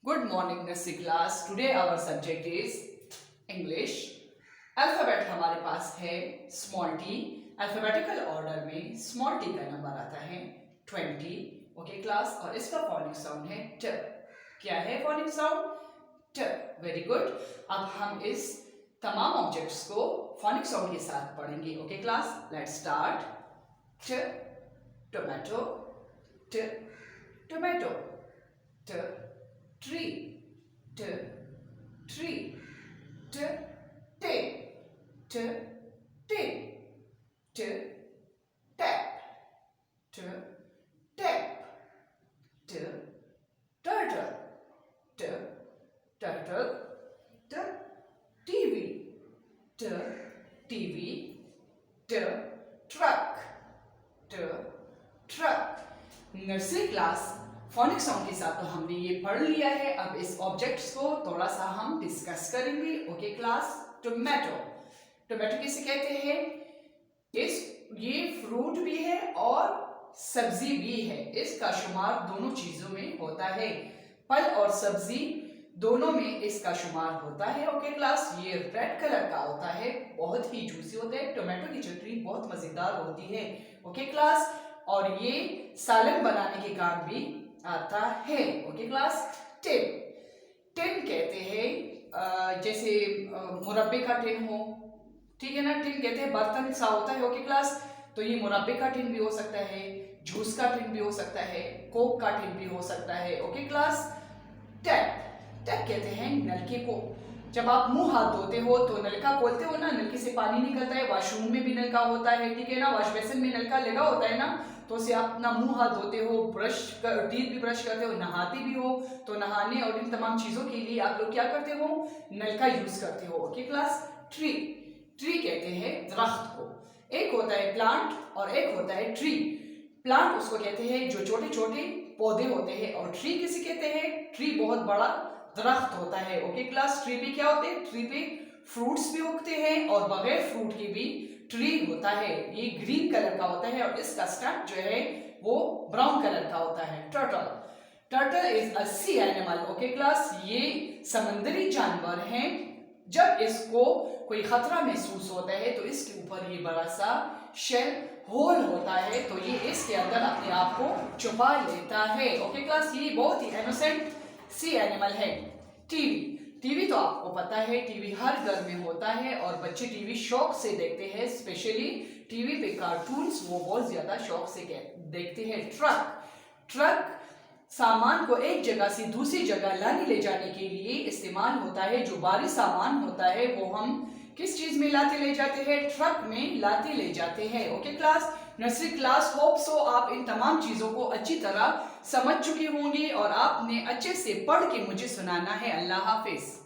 Good morning nursery class. Today our subject is English. Alphabet हमारे पास है small T. Alphabetical order में small T का number आता है 20. Okay class. और इसका फोनिक साउंड है ट. क्या है फोनिक साउंड? ट. Very good. अब हम इस तमाम ऑब्जेक्ट्स को फोनिक साउंड के साथ पढ़ेंगे. Okay class, let's start. ट टोमेटो. ट टोमेटो. ट tree. T tree. T tape. T tape. T tap. T tap. T turtle. T turtle. T TV. T TV. T truck. T truck. Nursery class phonic sound के साथ तो हमने ये पढ़ लिया है. अब इस ऑब्जेक्ट्स को थोड़ा सा हम डिस्कस करेंगे. Okay class. टोमेटो. टोमेटो किसे कहते हैं? ये फ्रूट भी है और सब्जी भी है. इसका शुमार दोनों चीजों में होता है. फल और सब्जी दोनों में इसका शुमार होता है. Okay class. ये रेड कलर का होता है, बहुत ही जूसी होता है. टोमेटो की चटनी बहुत मजेदार होती है. Okay class. और ये सालन बनाने के काम भी आता है. Okay class. टिन. टिन कहते हैं जैसे मुरब्बे का टिन हो, ठीक है ना. टिन कहते हैं बर्तन सा होता है. Okay class. तो ये मुरब्बे का टिन भी हो सकता है, जूस का टिन भी हो सकता है, कोक का टिन भी हो सकता है. Okay class. टैप. टैप कहते हैं नलके को. जब आप मुंह हाथ धोते हो तो नलका खोलते हो ना, नलके से पानी निकलता है. वॉशरूम में भी नलका होता है, ठीक है ना. वॉश बेसिन में नलका लगा होता है ना, तो उसे आप अपना मुंह हाथ धोते हो, टीथ भी ब्रश करते हो, नहाते भी हो. तो नहाने और इन तमाम चीजों के लिए आप लोग क्या करते हो? नलका यूज करते हो. Okay class. ट्री. ट्री कहते हैं दरख्त को. एक होता है प्लांट और एक होता है ट्री. प्लांट उसको कहते हैं जो छोटे छोटे पौधे होते हैं, और ट्री किसे कहते हैं? ट्री बहुत बड़ा दरख्त होता है. Okay class. ट्री पे क्या होते हैं? ट्री पे फ्रूट्स भी उगते हैं और बगैर फ्रूट के भी ट्री होता है. ये ग्रीन कलर का होता है और इसका स्टैक जो है वो ब्राउन कलर का होता है. Turtle. Turtle is a sea animal. Okay class. ये समंदरी जानवर है. जब इसको कोई खतरा महसूस होता है तो इसके ऊपर ये बड़ा सा शेल होल होता है, तो ये इसके अंदर अपने आप को छुपा लेता है. Okay class. ये बहुत ही इनोसेंट सी एनिमल है. टीवी. टीवी तो आपको पता है, टीवी हर घर में होता है और बच्चे टीवी शौक से देखते हैं. स्पेशली टीवी पे कार्टून्स वो बहुत ज्यादा शौक से देखते हैं. ट्रक. ट्रक सामान को एक जगह से दूसरी जगह लाने ले जाने के लिए इस्तेमाल होता है. जो भारी सामान होता है वो हम किस चीज में लाते ले जाते हैं? ट्रक में लाते ले जाते हैं. Okay class. Nursery class hope so आप इन तमाम चीजों को अच्छी तरह समझ चुके होंगे और आपने अच्छे से पढ़ के मुझे सुनाना है. अल्लाह हाफिज.